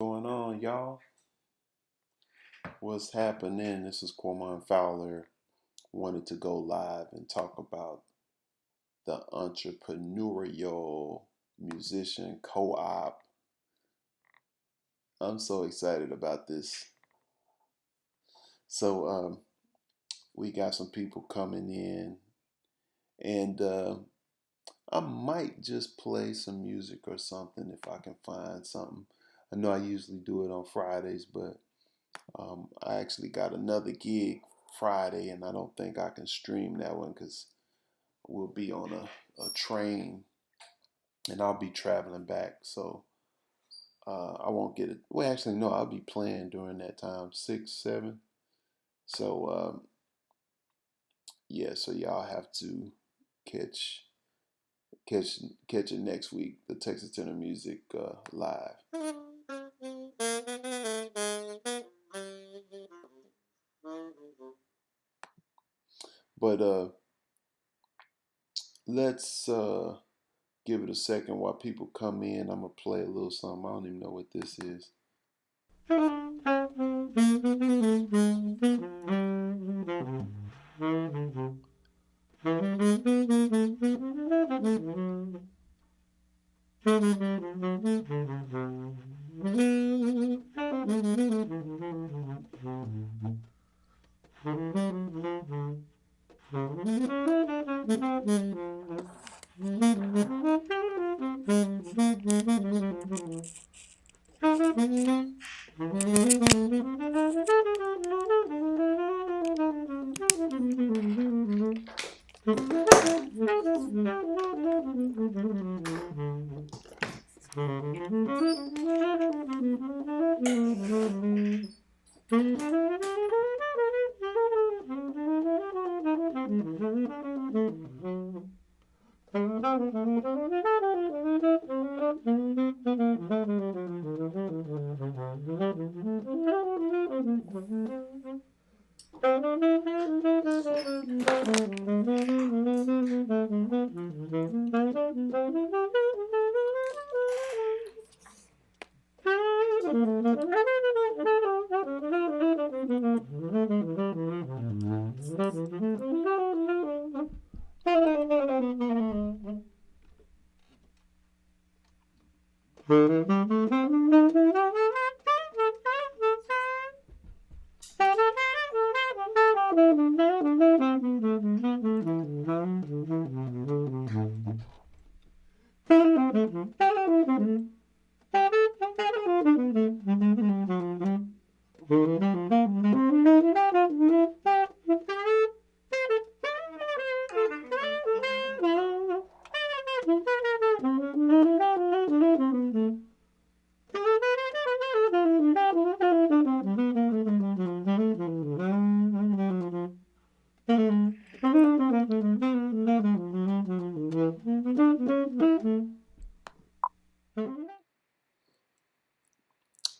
Going on, y'all? What's happening? This is Cormon Fowler. Wanted to go live and talk about the entrepreneurial musician co-op. I'm so excited about this. So we got some people coming in, and I might just play some music or something if I can find something. I know I usually do it on Fridays, but I actually got another gig Friday, and I don't think I can stream that one because we'll be on a train, and I'll be traveling back. So I won't get it. Well, actually, no, I'll be playing during that time, 6, 7. So yeah, so y'all have to catch catch catch it next week. The Texas Tenor Music live. But let's give it a second while people come in. I'm gonna play a little something. I don't even know what this is.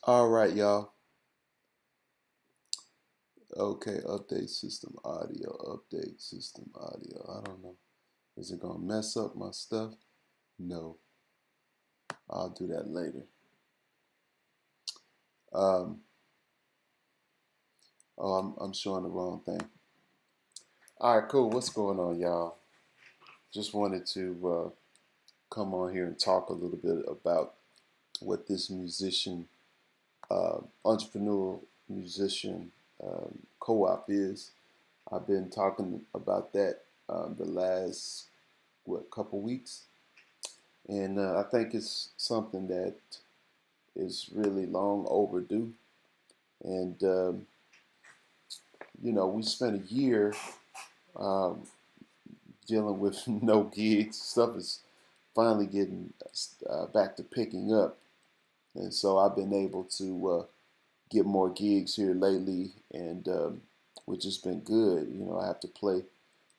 All right, y'all. Okay, update system audio. Update system audio. I don't know. Is it gonna mess up my stuff? No. I'll do that later. Um, oh, I'm showing the wrong thing. All right, cool. What's going on, y'all? Just wanted to come on here and talk a little bit about what this entrepreneurial musician co-op is. I've been talking about that the last couple weeks, and I think it's something that is really long overdue. And we spent a year um, dealing with no gigs. Stuff is finally getting back to picking up, and so I've been able to get more gigs here lately, and which has been good. I have to play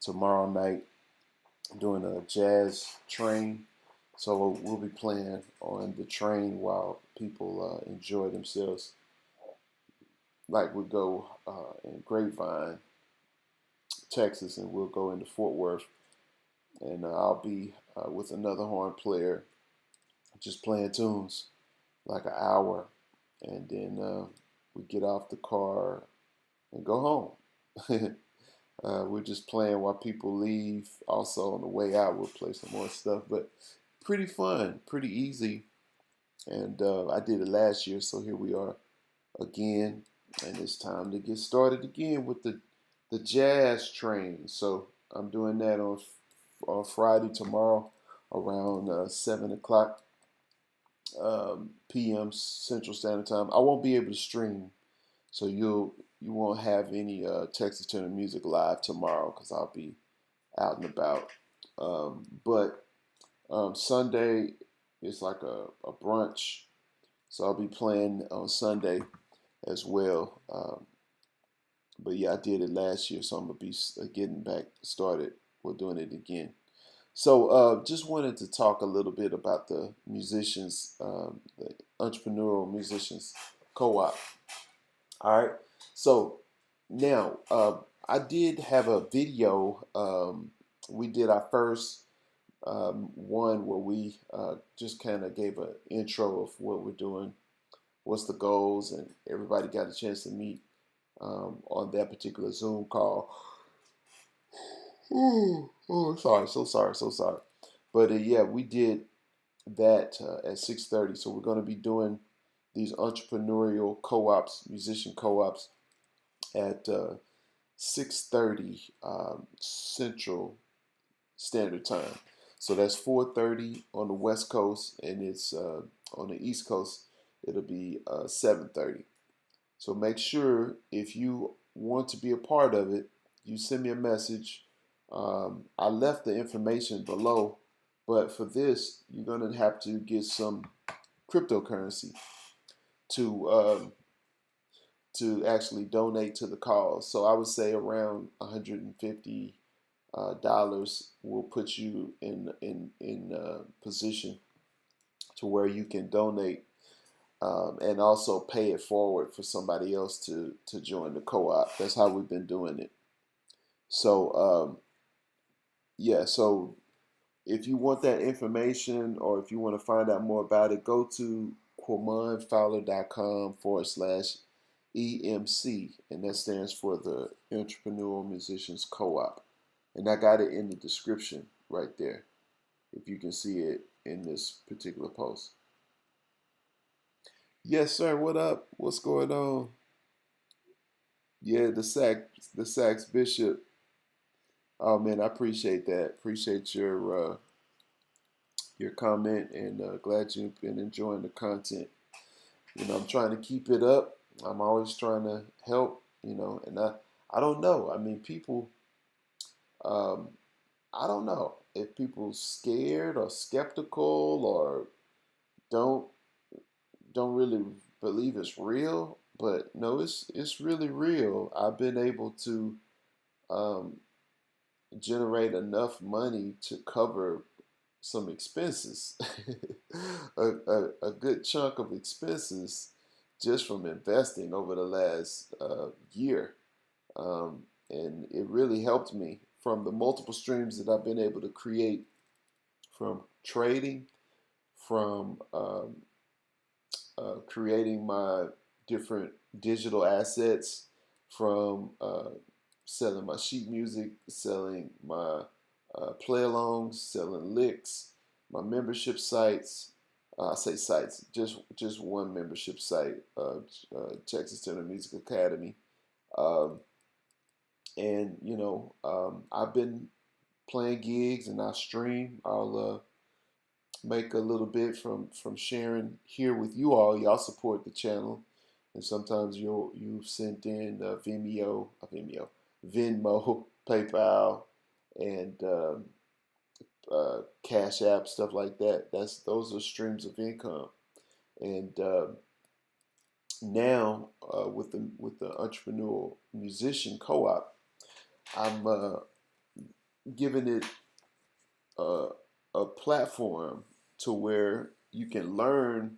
tomorrow night doing a jazz train, so we'll be playing on the train while people enjoy themselves. Like we go in Grapevine, Texas, and we'll go into Fort Worth, and I'll be with another horn player, just playing tunes, like an hour, and then we get off the car and go home. We're just playing while people leave. Also, on the way out, we'll play some more stuff. But pretty fun, pretty easy. And I did it last year, so here we are again. And it's time to get started again with the jazz train. So I'm doing that on Friday tomorrow around 7 o'clock p.m. Central Standard Time. I won't be able to stream, so you won't have any Texas Turner Music live tomorrow because I'll be out and about. But Sunday is like a brunch, so I'll be playing on Sunday as well. But yeah, I did it last year, so I'm gonna be getting back started. We're doing it again. So just wanted to talk a little bit about the musicians, the Entrepreneurial Musicians Co-op. All right. So now I did have a video. We did our first one where we just kind of gave an intro of what we're doing, what's the goals, and everybody got a chance to meet on that particular Zoom call. Ooh, oh, sorry, so sorry, so sorry. But yeah, we did that at 6:30. So we're going to be doing these entrepreneurial co-ops, musician co-ops at 6:30 Central Standard Time. So that's 4:30 on the West Coast, and it's on the East Coast. It'll be 7:30. So make sure if you want to be a part of it, you send me a message. I left the information below, but for this, you're gonna have to get some cryptocurrency to actually donate to the cause. So I would say around $150 will put you in position to where you can donate and also pay it forward for somebody else to join the co-op. That's how we've been doing it. So yeah, so if you want that information or if you want to find out more about it, go to QuamonFowler.com/EMC, and that stands for the Entrepreneurial Musicians Co-op. And I got it in the description right there, if you can see it in this particular post. Yes, sir. What up? What's going on? Yeah, the sax bishop. Oh man, I appreciate that. Appreciate your comment, and glad you've been enjoying the content. I'm trying to keep it up. I'm always trying to help. And I don't know. I mean, people. Um, I don't know if people scared or skeptical or don't don't really believe it's real. But no, it's really real. I've been able to um, generate enough money to cover some expenses, a good chunk of expenses just from investing over the last year. And it really helped me from the multiple streams that I've been able to create from trading, from creating my different digital assets, from selling my sheet music, selling my play alongs, selling licks, my membership sites. I say sites, just one membership site, Texas Tenor Music Academy. Um, and I've been playing gigs, and I stream. I'll make a little bit from sharing here with you all. Y'all support the channel, and sometimes you've sent in Venmo, PayPal, and Cash App, stuff like that. Those are streams of income. And now with the Entrepreneurial Musician Co-op, I'm giving it a, a platform to where you can learn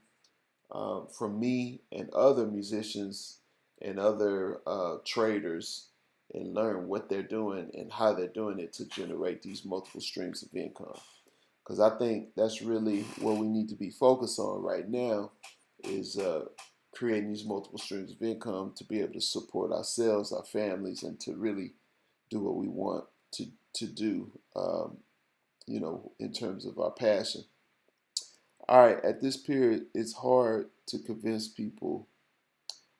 from me and other musicians and other traders, and learn what they're doing and how they're doing it to generate these multiple streams of income. Because I think that's really what we need to be focused on right now is creating these multiple streams of income to be able to support ourselves, our families, and to really do what we want to do, in terms of our passion. All right, at this period, it's hard to convince people.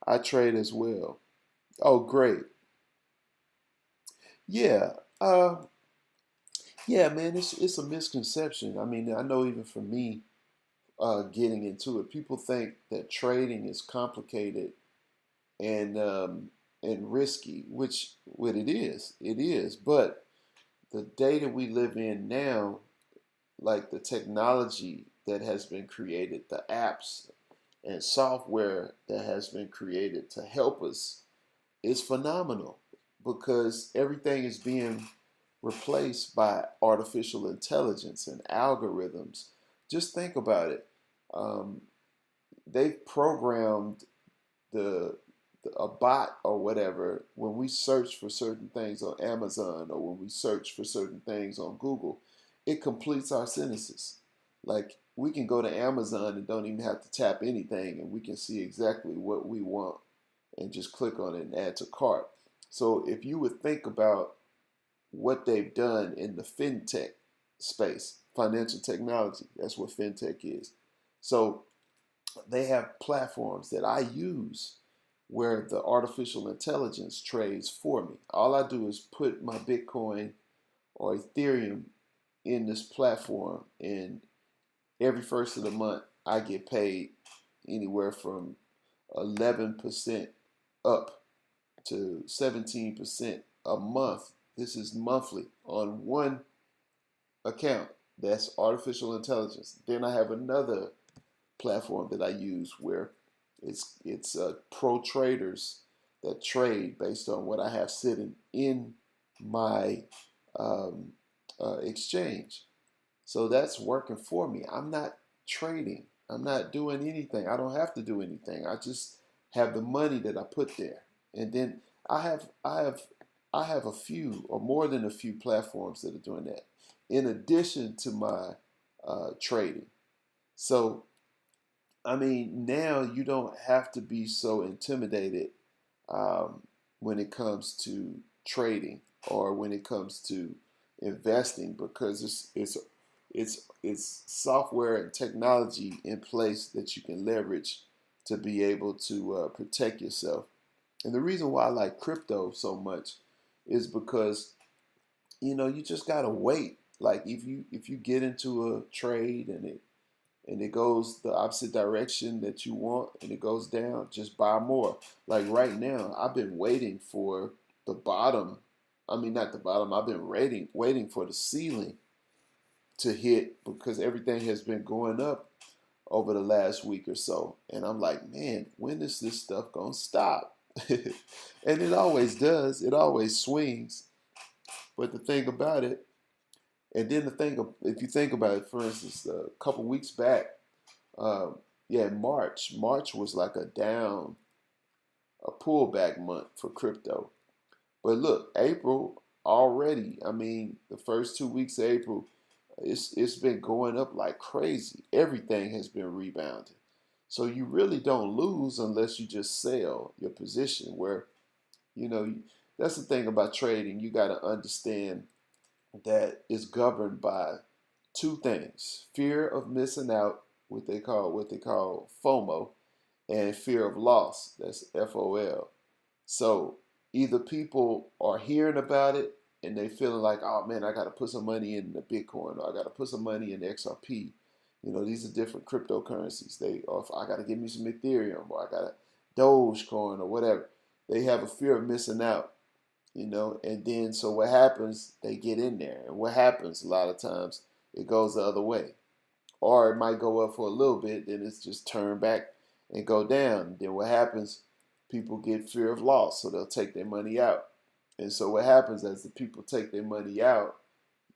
I trade as well. Oh, great. Yeah. Yeah, man, it's a misconception. I mean, I know even for me, getting into it, people think that trading is complicated and risky, which what it is. It is. But the day that we live in now, like the technology that has been created, the apps and software that has been created to help us is phenomenal because everything is being replaced by artificial intelligence and algorithms. Just think about it. Um, they've programmed the, a bot or whatever when we search for certain things on Amazon or when we search for certain things on Google, it completes our sentences. Like we can go to Amazon and don't even have to tap anything and we can see exactly what we want and just click on it and add to cart. So if you would think about what they've done in the fintech space, financial technology, that's what fintech is. So they have platforms that I use where the artificial intelligence trades for me. All I do is put my Bitcoin or Ethereum in this platform, and every first of the month, I get paid anywhere from 11% up to 17% a month. This is monthly on one account. That's artificial intelligence. Then I have another platform that I use where it's pro traders that trade based on what I have sitting in my exchange. So that's working for me. I'm not trading. I'm not doing anything. I don't have to do anything. I just have the money that I put there, and then I have I have I have a few or more than a few platforms that are doing that, in addition to my trading. So I mean, now you don't have to be so intimidated when it comes to trading or when it comes to investing because it's software and technology in place that you can leverage to be able to protect yourself. And the reason why I like crypto so much is because you just gotta wait. Like if you get into a trade and it goes the opposite direction that you want and it goes down, just buy more. Like right now, I've been waiting for the bottom. I mean, not the bottom. I've been waiting for the ceiling to hit because everything has been going up over the last week or so. And I'm like, man, when is this stuff going to stop? And it always does. It always swings. But the thing about it, and then the thing, if you think about it, for instance, a couple weeks back, um, yeah, March was like a pullback month for crypto. But look, April already. I mean, the first 2 weeks of April, it's been going up like crazy. Everything has been rebounding. So you really don't lose unless you just sell your position. Where you know that's the thing about trading. You got to understand that it's governed by two things: fear of missing out, what they call FOMO, and fear of loss. That's FOL. So either people are hearing about it and they feeling like, oh man, I got to put some money in the Bitcoin or I got to put some money in XRP. These are different cryptocurrencies. Or if I got to give me some Ethereum or I got a Dogecoin or whatever. They have a fear of missing out, and then so what happens? They get in there, and what happens a lot of times it goes the other way, or it might go up for a little bit, then it's just turn back and go down. Then what happens? People get fear of loss, so they'll take their money out. And so what happens as the people take their money out,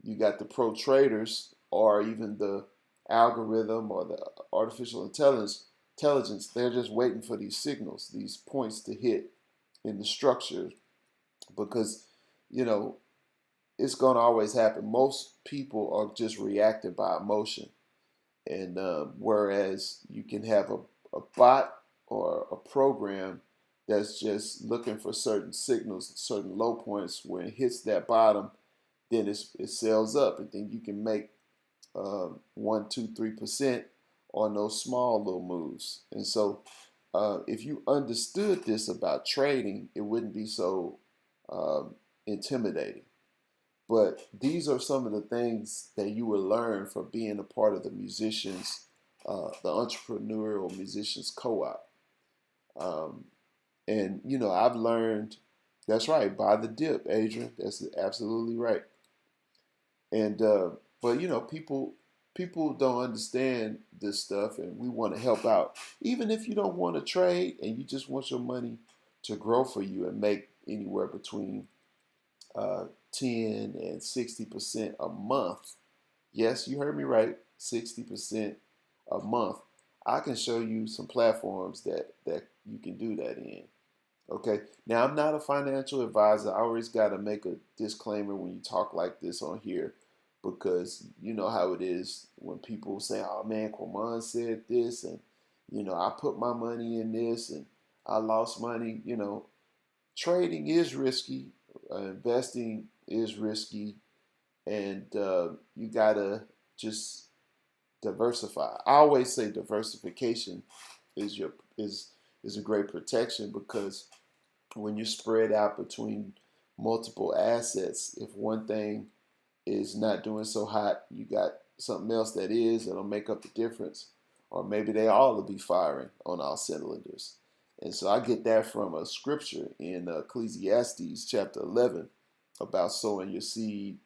you got the pro traders or even the algorithm or the artificial intelligence, they're just waiting for these signals, these points to hit in the structure because, you know, it's going to always happen. Most people are just reacting by emotion. And whereas you can have a bot or a program that's just looking for certain signals, certain low points. When it hits that bottom, then it sells up, and then you can make 1, 2, 3% on those small little moves. And so, if you understood this about trading, it wouldn't be so intimidating. But these are some of the things that you will learn from being a part of the Entrepreneurial Musicians Co-op. Um, and I've learned. That's right, buy the dip, Adrian. That's absolutely right. And but people don't understand this stuff, and we want to help out. Even if you don't want to trade and you just want your money to grow for you and make anywhere between 10 and 60% a month. Yes, you heard me right. 60% a month. I can show you some platforms that you can do that in. Okay. Now, I'm not a financial advisor. I always got to make a disclaimer when you talk like this on here, because you know how it is when people say, "Oh man, Quamon said this, and I put my money in this, and I lost money." Trading is risky, investing is risky, and you gotta just diversify. I always say diversification is your is a great protection, because when you're spread out between multiple assets, if one thing is not doing so hot, you got something else that is, that'll make up the difference. Or maybe they all will be firing on all cylinders. And so I get that from a scripture in Ecclesiastes chapter 11 about sowing your seed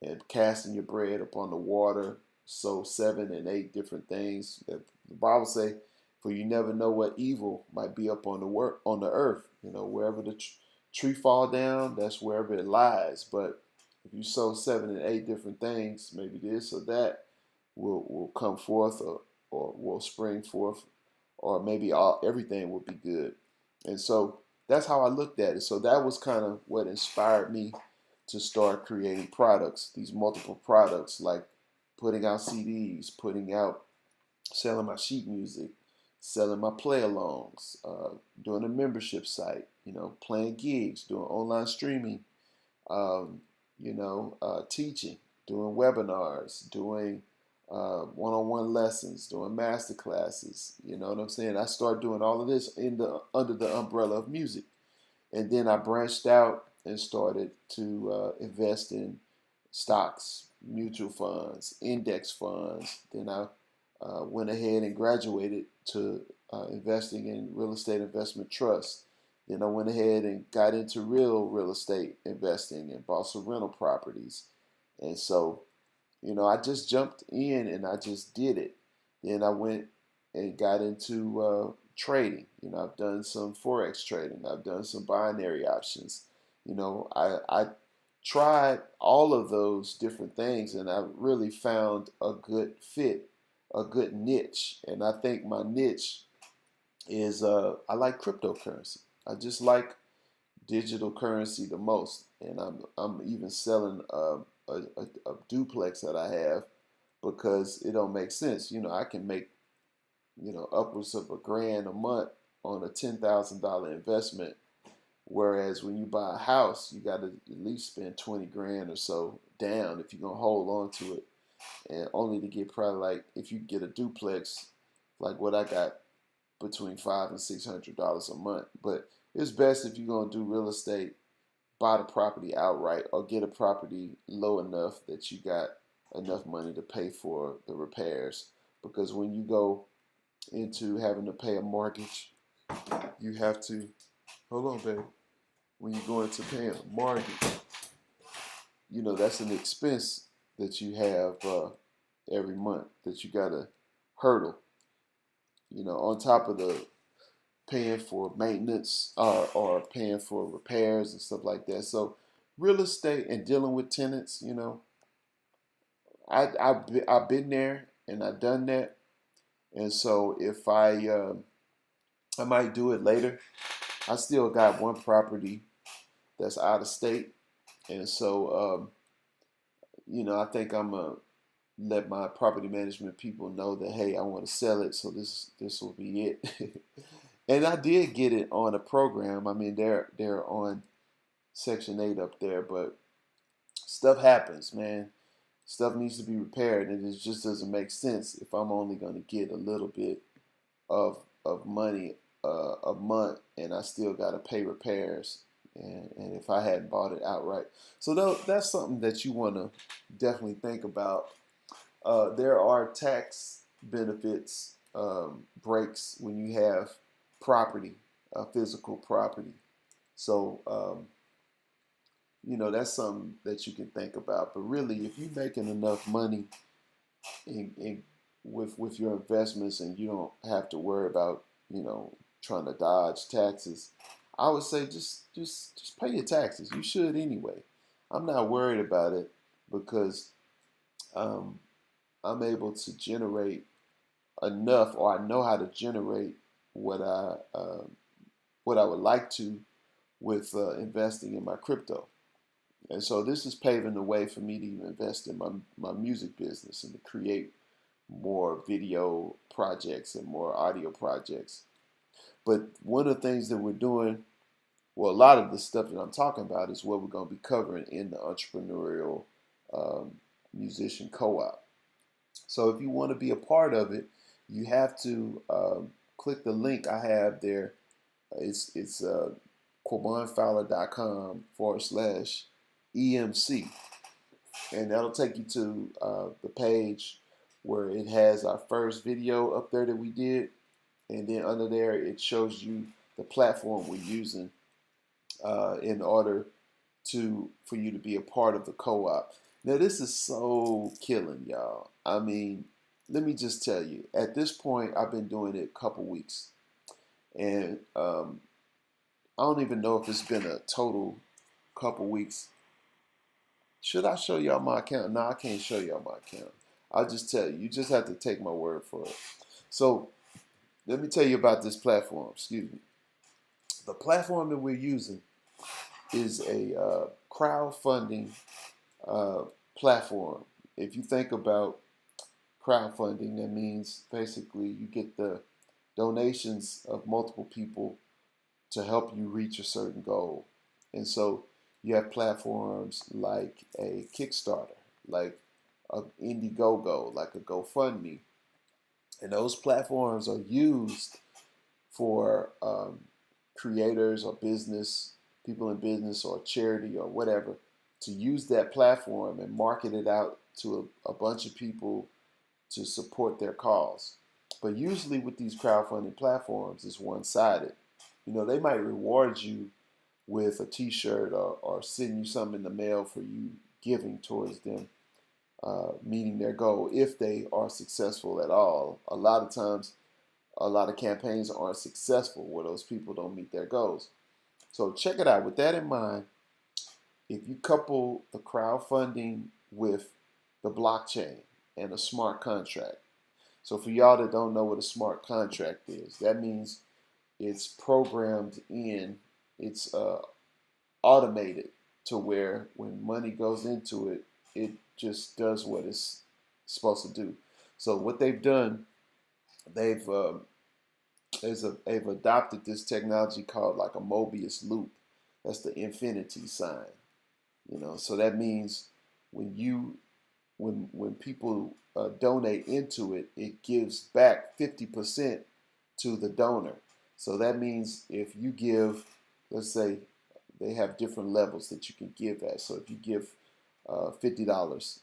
and casting your bread upon the water. Sow 7 and 8 different things. The Bible say, "For you never know what evil might be up on the earth." Wherever the tree fall down, that's wherever it lies. But if you sow 7 and 8 different things, maybe this or that will come forth, or will spring forth, or maybe everything will be good. And so that's how I looked at it. So that was kind of what inspired me to start creating products, these multiple products, like putting out CDs, selling my sheet music, selling my play alongs, doing a membership site, playing gigs, doing online streaming, um, teaching, doing webinars, doing one-on-one lessons, doing master classes. You know what I'm saying? I started doing all of this under the umbrella of music, and then I branched out and started to invest in stocks, mutual funds, index funds. Then I went ahead and graduated to investing in real estate investment trusts. Then I went ahead and got into real estate investing and bought some rental properties. And so, I just jumped in and I just did it. Then I went and got into trading. I've done some forex trading. I've done some binary options. I tried all of those different things, and I really found a good fit, a good niche. And I think my niche is I like cryptocurrency. I just like digital currency the most, and I'm even selling a duplex that I have, because it don't make sense. I can make upwards of $1,000 a month on a $10,000 investment, whereas when you buy a house, you got to at least spend 20 grand or so down if you're gonna hold on to it, and only to get probably, like, if you get a duplex like what I got, between $500 and $600 a month. But it's best if you're gonna do real estate, buy the property outright, or get a property low enough that you got enough money to pay for the repairs. Because when you go into having to pay a mortgage, you have to hold on, baby. When you go into paying a mortgage, that's an expense that you have every month that you gotta hurdle. On top of the paying for maintenance, or paying for repairs and stuff like that. So real estate and dealing with tenants, I've been there and I've done that. And so if I might do it later. I still got one property that's out of state, and so I think I'm gonna let my property management people know that, hey, I want to sell it, so this will be it. And I did get it on a program. I mean, they're on Section 8 up there, but stuff happens, man. Stuff needs to be repaired, and it just doesn't make sense if I'm only going to get a little bit of money a month, and I still got to pay repairs. And if I hadn't bought it outright, so that's something that you want to definitely think about. There are tax benefits breaks when you have property, physical property. So that's something that you can think about. But really, if you're making enough money with your investments, and you don't have to worry about trying to dodge taxes, I would say just pay your taxes. You should anyway. I'm not worried about it because um, I'm able to generate enough, or I know how to generate what what I would like to with investing in my crypto. And so this is paving the way for me to even invest in my music business and to create more video projects and more audio projects. But one of the things that we're doing, well, a lot of the stuff that I'm talking about is what we're going to be covering in the Entrepreneurial um, Musician Co-op. So if you want to be a part of it, you have to click the link I have there. It's quabanfowler.com/EMC. And that'll take you to the page where it has our first video up there that we did. And then under there, it shows you the platform we're using in order for you to be a part of the co-op. Now, this is so killing, y'all. I mean, let me just tell you, at this point, I've been doing it a couple weeks. And I don't even know if it's been a total couple weeks. Should I show y'all my account? No, I can't show y'all my account. I'll just tell you. You just have to take my word for it. So let me tell you about this platform. Excuse me. The platform that we're using is a crowdfunding platform. If you think about crowdfunding, that means basically you get the donations of multiple people to help you reach a certain goal. And so you have platforms like a Kickstarter, like a Indiegogo, like a GoFundMe. And those platforms are used for creators or people in business or charity or whatever, to use that platform and market it out to a bunch of people to support their cause. But usually with these crowdfunding platforms, it's one-sided. They might reward you with a t-shirt or send you something in the mail for you giving towards them meeting their goal, if they are successful at all. A lot of times, a lot of campaigns aren't successful where those people don't meet their goals. So check it out. With that in mind, if you couple the crowdfunding with the blockchain and a smart contract. So for y'all that don't know what a smart contract is, that means it's programmed in, it's automated to where when money goes into it, it just does what it's supposed to do. So what they've done, they've adopted this technology called like a Mobius loop. That's the infinity sign. So that means when people donate into it, it gives back 50% to the donor. So that means if you give, let's say they have different levels that you can give at. So if you give $50,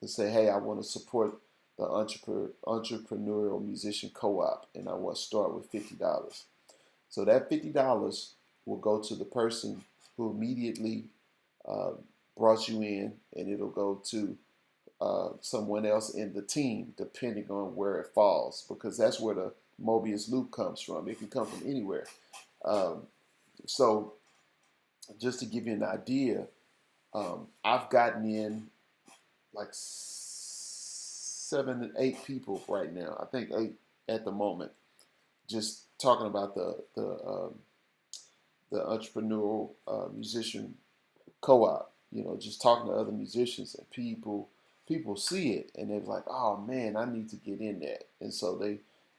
let's say, hey, I want to support the Entrepreneurial Musician Co-op, and I want to start with $50. So that $50 will go to the person who immediately brought you in, and it'll go to someone else in the team, depending on where it falls, because that's where the Mobius loop comes from. It can come from anywhere. So just to give you an idea, I've gotten in like 7 and 8 people right now. I think 8 at the moment. Just talking about the entrepreneurial musician co-op. Just talking to other musicians, and people see it, and they're like, "Oh man, I need to get in that." And so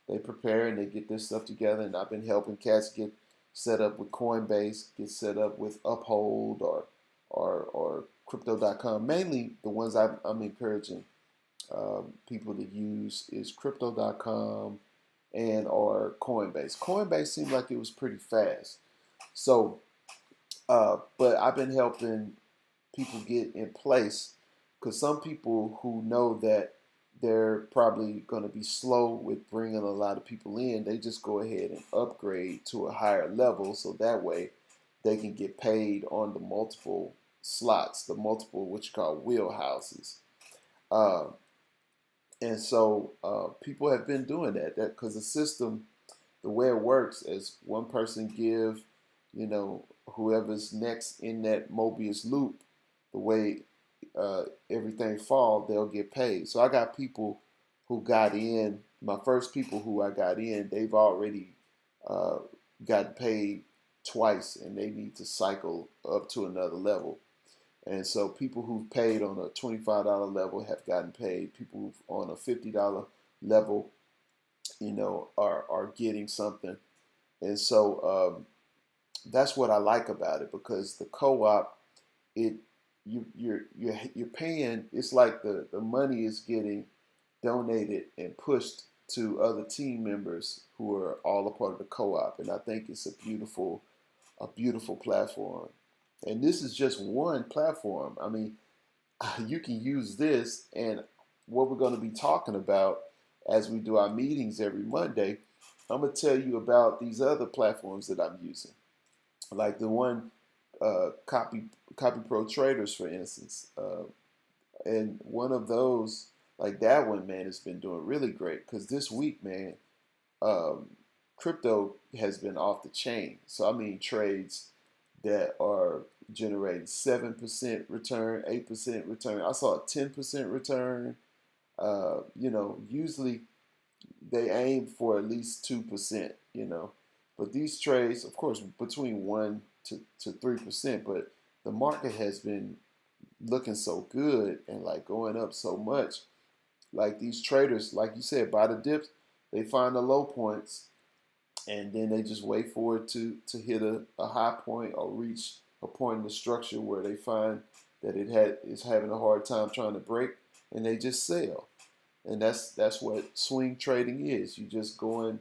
they prepare and they get their stuff together. And I've been helping cats get set up with Coinbase, get set up with Uphold or Crypto.com. Mainly the ones I'm encouraging people to use is Crypto.com and or Coinbase. Coinbase seemed like it was pretty fast. So, but I've been helping people get in place because some people who know that they're probably going to be slow with bringing a lot of people in, they just go ahead and upgrade to a higher level so that way they can get paid on the multiple slots, the multiple what you call wheelhouses. Uh, and so people have been doing that because the system, the way it works is one person give, whoever's next in that Mobius loop, the way everything fall, they'll get paid. So I got people who got in. My first people who I got in, they've already uh, gotten paid twice, and they need to cycle up to another level. And so people who've paid on a $25 level have gotten paid. People who've on a $50 level, are getting something. And so that's what I like about it because the co-op, it you're paying. It's like the money is getting donated and pushed to other team members who are all a part of the co-op, and I think it's a beautiful platform. And this is just one platform. I mean, you can use this, and what we're going to be talking about as we do our meetings every Monday, I'm going to tell you about these other platforms that I'm using, like the one Copy Pro Traders, for instance, and one of those, like that one, man, has been doing really great because this week, man, um, crypto has been off the chain. So I mean, trades that are generating 7% return, 8% return. I saw a 10% return. Usually they aim for at least 2%. But these trades, of course, between 1 to 3%. But the market has been looking so good and like going up so much. Like these traders, like you said, buy the dips, they find the low points, and then they just wait for it to hit a high point or reach a point in the structure where they find that is having a hard time trying to break, and they just sell. And that's what swing trading is. You just going,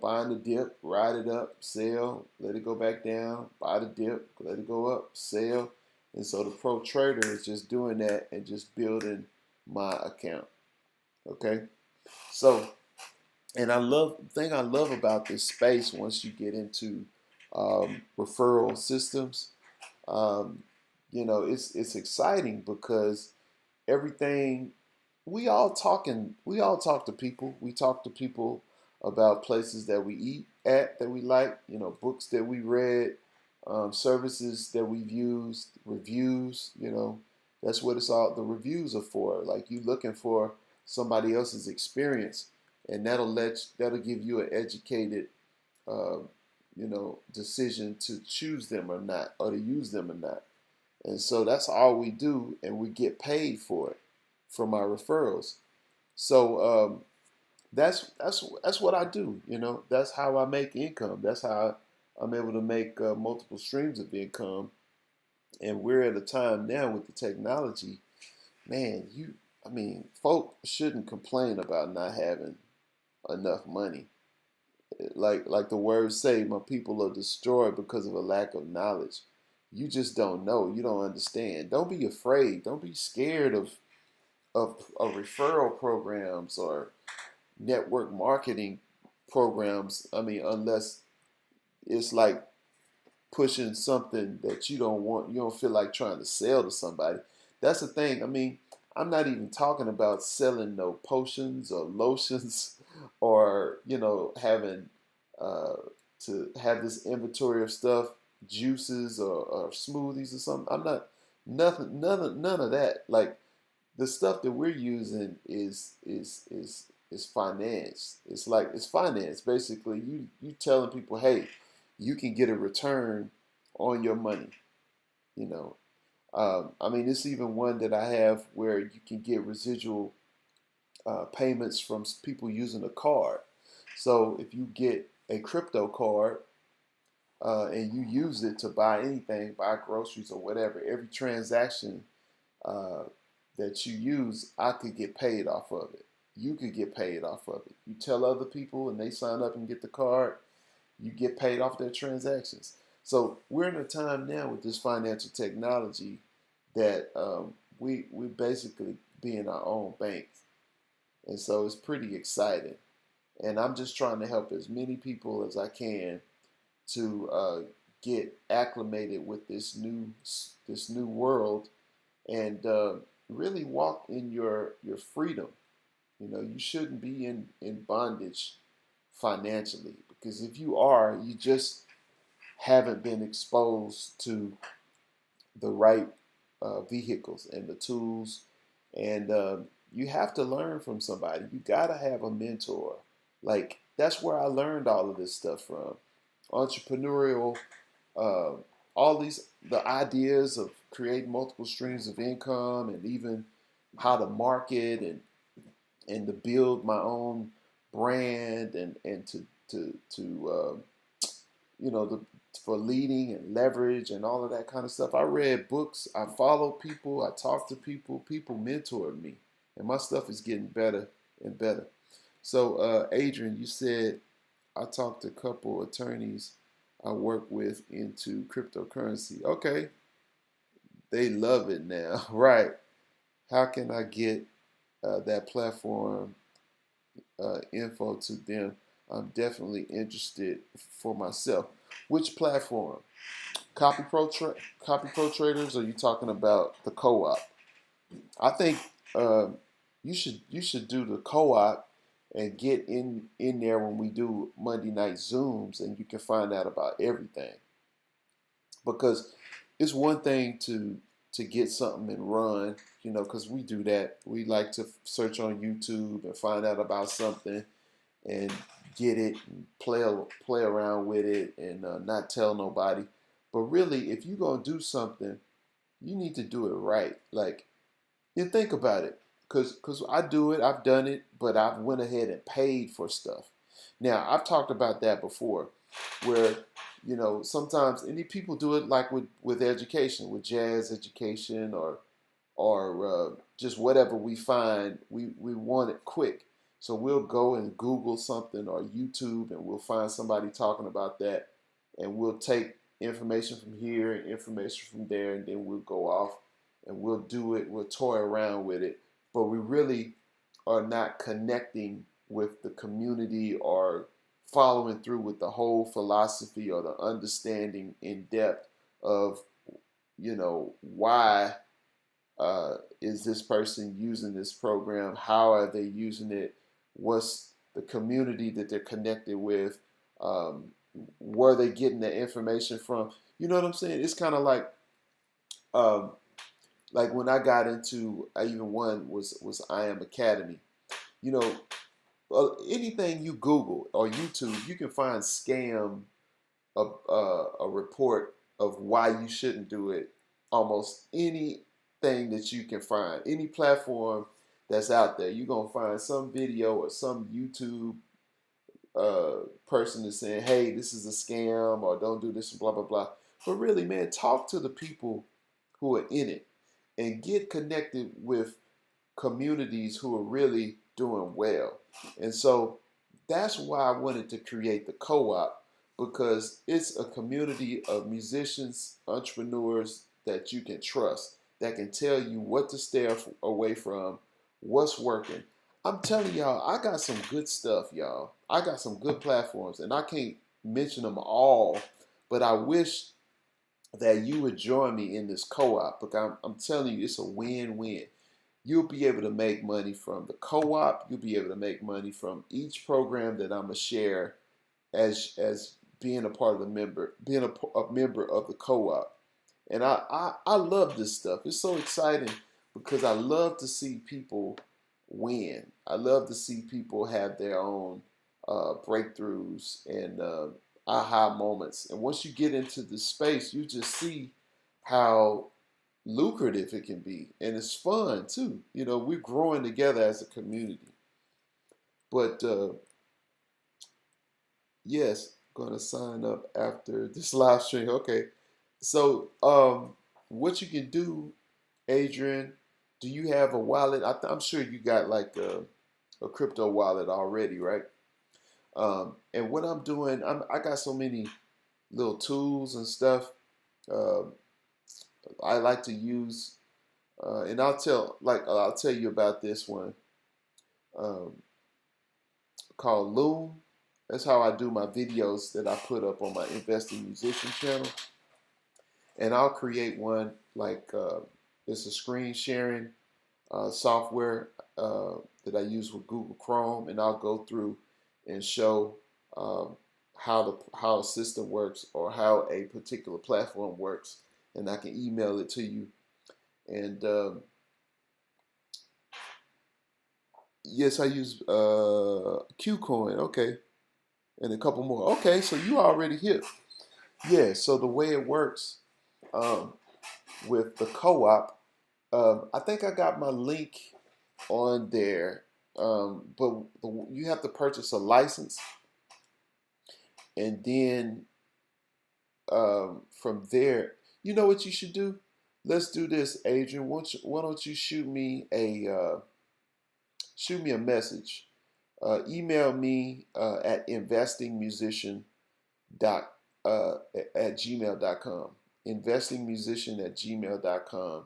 buying the dip, ride it up, sell, let it go back down, buy the dip, let it go up, sell. And so the pro trader is just doing that and just building my account. Okay, so and the thing I love about this space once you get into referral systems, um, it's exciting because everything we all talk to people. We talk to people about places that we eat at that we like, books that we read, services that we've used, reviews. That's what it's all. The reviews are for. Like you looking for somebody else's experience, and that'll give you an educated, uh, decision to choose them or not, or to use them or not. And so that's all we do, and we get paid for it from our referrals. So that's what I do. That's how I make income. That's how I'm able to make multiple streams of income. And we're at a time now with the technology, man. I mean, folk shouldn't complain about not having enough money. Like the words say, my people are destroyed because of a lack of knowledge. You just don't know. You don't understand. Don't be afraid. Don't be scared of referral programs or network marketing programs. I mean, unless it's like pushing something that you don't want, you don't feel like trying to sell to somebody. That's the thing. I mean, I'm not even talking about selling no potions or lotions or, having uh, to have this inventory of stuff, juices or smoothies or something. I'm not, none of that. Like the stuff that we're using is finance. It's finance. Basically, you telling people, hey, you can get a return on your money. You know, I mean, it's even one that I have where you can get residual payments from people using a card. So if you get a crypto card and you use it to buy anything, buy groceries or whatever, every transaction uh, that you use, I could get paid off of it. You could get paid off of it. You tell other people and they sign up and get the card, you get paid off their transactions. So we're in a time now with this financial technology that we basically being our own bank, and so it's pretty exciting. And I'm just trying to help as many people as I can to get acclimated with this new world and really walk in your freedom. You shouldn't be in bondage financially, because if you are, you just haven't been exposed to the right vehicles and the tools, and you have to learn from somebody. You gotta have a mentor. Like, that's where I learned all of this stuff from. Entrepreneurial, uh, all these the ideas of creating multiple streams of income, and even how to market and to build my own brand, and to the for leading and leverage and all of that kind of stuff. I read books, I followed people, I talked to people, people mentored me, and my stuff is getting better and better. So, Adrian, you said I talked to a couple attorneys I work with into cryptocurrency. Okay, they love it now, right? How can I get that platform info to them? I'm definitely interested for myself. Which platform? Copy Pro Traders? Or are you talking about the co-op? I think um, you should do the co-op and get in there when we do Monday night Zooms, and you can find out about everything. Because it's one thing to get something and run, because we do that. We like to search on YouTube and find out about something and get it and play around with it, and not tell nobody. But really, if you're gonna do something, you need to do it right. Like, you think about it, because I do it, I've done it, but I've went ahead and paid for stuff. Now, I've talked about that before, where sometimes any people do it, like with education, with jazz education, or just whatever we find, we want it quick. So we'll go and Google something or YouTube, and we'll find somebody talking about that, and we'll take information from here and information from there, and then we'll go off and we'll do it, we'll toy around with it, but we really are not connecting with the community or following through with the whole philosophy or the understanding in depth of, why is this person using this program? How are they using it? What's the community that they're connected with? Um, where are they getting the information from? You know what I'm saying? It's kind of um, like when I got into, I even one was I Am Academy. You know, anything you Google or YouTube, you can find a report of why you shouldn't do it. Almost anything that you can find, any platform that's out there, you're gonna find some video or some YouTube person is saying, "Hey, this is a scam," or "Don't do this," and blah blah blah. But really, man, talk to the people who are in it and get connected with communities who are really doing well. And so that's why I wanted to create the co-op, because it's a community of musicians, entrepreneurs that you can trust, that can tell you what to stay away from, what's working. I'm telling y'all, I got some good stuff, y'all. I got some good platforms, and I can't mention them all, but I wish that you would join me in this co-op, because I'm telling you, it's a win-win. You'll be able to make money from the co-op. You'll be able to make money from each program that I'm gonna share as being a part of the member, being a member of the co-op. And I love this stuff. It's so exciting because I love to see people win. I love to see people have their own breakthroughs and aha moments. And once you get into this space, you just see how lucrative it can be, and it's fun too. We're growing together as a community. But Yes, gonna sign up after this live stream. Okay. So, what you can do, Adrian, do you have a wallet? I'm sure you got like a crypto wallet already, right? And what I'm doing, I got so many little tools and stuff. Uh, I like to use, and I'll tell you about this one um, called Loom. That's how I do my videos that I put up on my Investing Musician channel. And I'll create one like it's a screen sharing software that I use with Google Chrome, and I'll go through and show um, how a system works or how a particular platform works, and I can email it to you. And yes, I use Qcoin, okay, and a couple more. Okay, so you already hit. Yeah, so the way it works um, with the co-op, I think I got my link on there, but you have to purchase a license, and then from there, you know what you should do? Let's do this, Adrian. Why don't you shoot me a message? Email me at investingmusician dot at gmail.com. Investingmusician at gmail.com,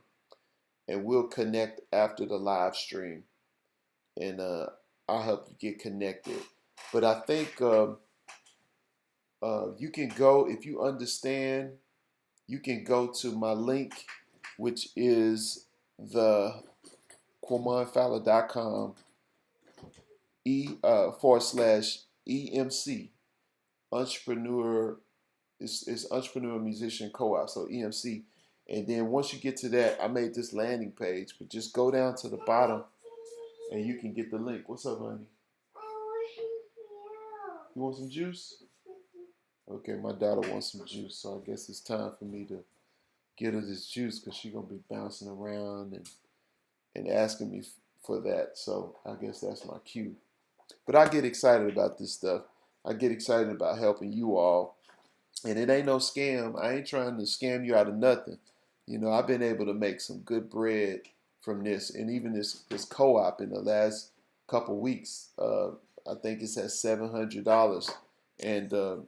and we'll connect after the live stream, and I'll help you get connected. But I think you can go, if you understand, you can go to my link, which is the QuamonFowler.com / EMC entrepreneur. It's Entrepreneur Musician Co-op, so EMC. And then once you get to that, I made this landing page, but just go down to the bottom and you can get the link. What's up, honey? You want some juice? Okay, my daughter wants some juice, so I guess it's time for me to get her this juice because she's gonna be bouncing around and asking me for that. So I guess that's my cue. But I get excited about this stuff. I get excited about helping you all, and it ain't no scam. I ain't trying to scam you out of nothing. You know, I've been able to make some good bread from this, and even this co-op in the last couple weeks. I think it's at $700, and the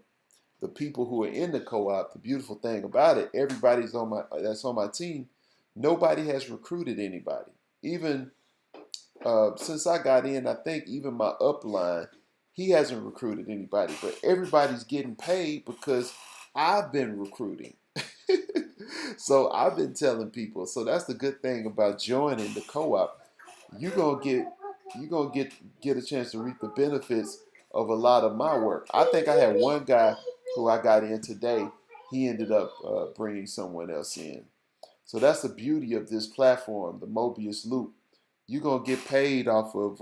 people who are in the co-op, the beautiful thing about it, everybody's on my that's on my team. Nobody has recruited anybody. Even since I got in, I think even my upline, he hasn't recruited anybody. But everybody's getting paid because I've been recruiting. So I've been telling people. So that's the good thing about joining the co-op. You're gonna get get a chance to reap the benefits of a lot of my work. I think I had one guy who I got in today. He ended up bringing someone else in. So that's the beauty of this platform, the Mobius Loop. You're gonna get paid off of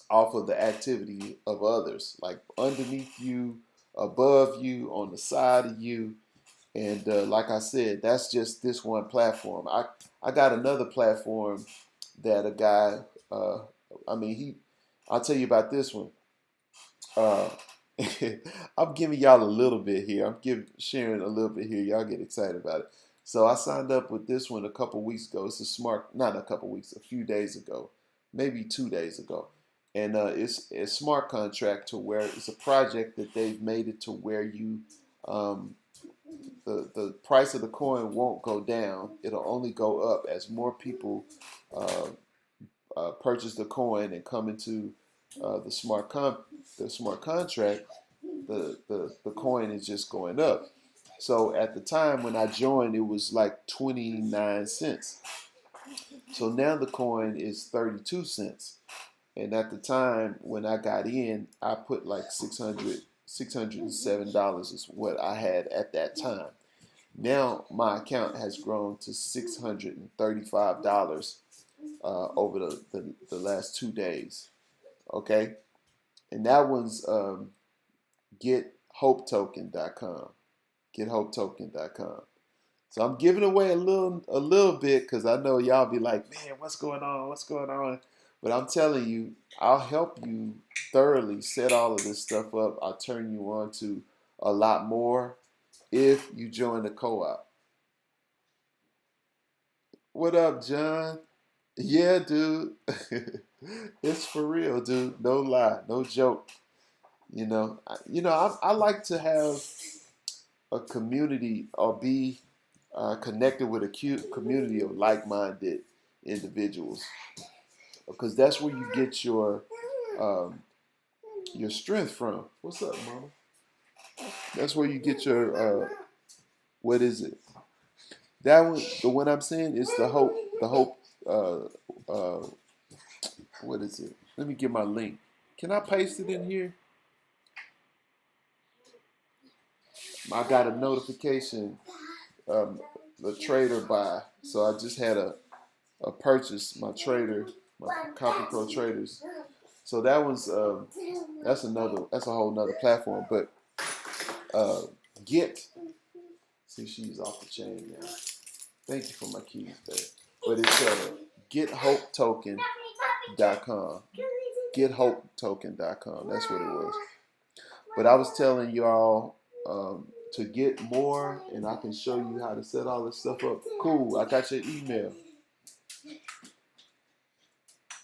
the activity of others, like underneath you, above you, on the side of you. And like I said, that's just this one platform. I got another platform that a guy. I mean, I'll tell you about this one. Uh, I'm giving y'all a little bit here. Sharing a little bit here. Y'all get excited about it. So I signed up with this one a couple weeks ago. It's not a couple weeks, a few days ago, maybe 2 days ago. And it's a smart contract to where it's a project that they've made it to where um, the price of the coin won't go down. It'll only go up as more people uh, purchase the coin and come into the the smart contract. The coin is just going up. So at the time when I joined, it was like 29 cents. So now the coin is 32 cents. And at the time when I got in, I put like $607 is what I had at that time. Now my account has grown to $635 over the last 2 days. Okay. And that one's gethopetoken.com. Gethopetoken.com. So I'm giving away a little bit because I know y'all be like, man, what's going on? What's going on? But I'm telling you, I'll help you thoroughly set all of this stuff up. I'll turn you on to a lot more if you join the co-op. What up, John? Yeah, dude. It's for real, dude. No lie, no joke. I like to have a community or be connected with a community of like-minded individuals, because that's where you get um, your strength from. What's up, mama? That's where you get your what is it? That one, the one I'm saying is the hope. The hope. Uh, what is it? Let me get my link. Can I paste it in here? I got a notification. The trader buy. So I just had a purchase. My trader, my Copy Pro traders. So that was that's a whole nother platform. But get. See, she's off the chain now. Thank you for my keys, babe. But it's gethopetoken.com. Gethopetoken.com. That's what it was. But I was telling y'all to get more, and I can show you how to set all this stuff up. Cool. I got your email.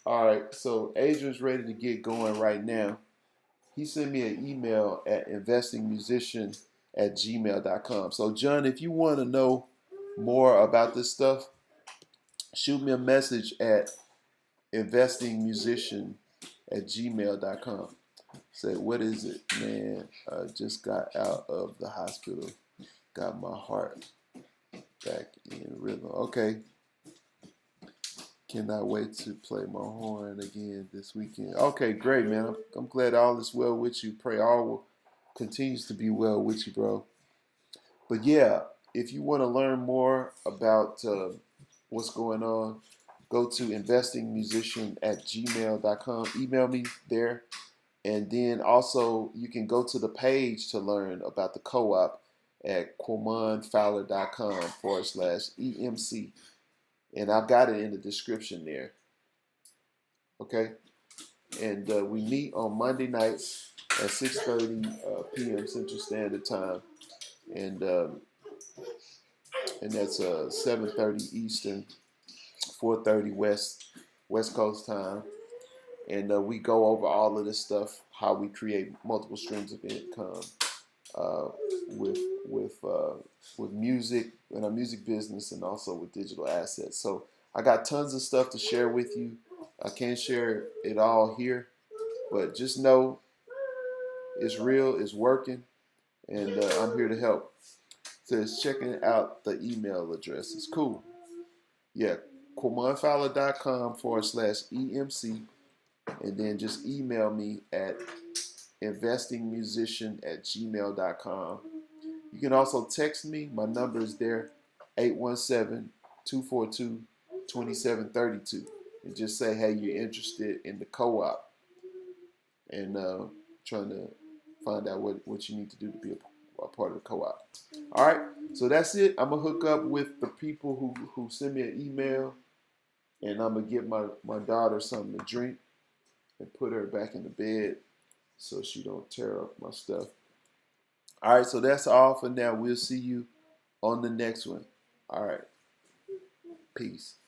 All right. So Adrian's ready to get going right now. He sent me an email at investingmusician@gmail.com. So John, if you want to know more about this stuff, shoot me a message at investingmusician@gmail.com. Say, what is it, man? I just got out of the hospital. Got my heart back in rhythm. Okay. Cannot wait to play my horn again this weekend. Okay, great, man. I'm glad all is well with you. Pray all will continues to be well with you, bro. But yeah, if you want to learn more about what's going on, go to investingmusician@gmail.com. Email me there. And then also you can go to the page to learn about the co-op at QuamonFowler.com/EMC. And I've got it in the description there. Okay? And we meet on Monday nights at 6:30 p.m. Central Standard Time. And that's 7:30 Eastern, 4:30 West Coast time. And we go over all of this stuff, how we create multiple streams of income with music and our music business, and also with digital assets. So I got tons of stuff to share with you. I can't share it all here, but just know it's real, it's working, and I'm here to help. So it's checking out the email address. It's cool. Yeah, QuamonFowler.com/EMC. And then just email me at investingmusician@gmail.com. You can also text me. My number is there, 817-242-2732. And just say, hey, you're interested in the co-op, and trying to find out what you need to do to be a part of the co-op. All right, so that's it. I'm going to hook up with the people who send me an email, and I'm going to get my daughter something to drink and put her back in the bed so she don't tear up my stuff. All right, so that's all for now. We'll see you on the next one. All right. Peace.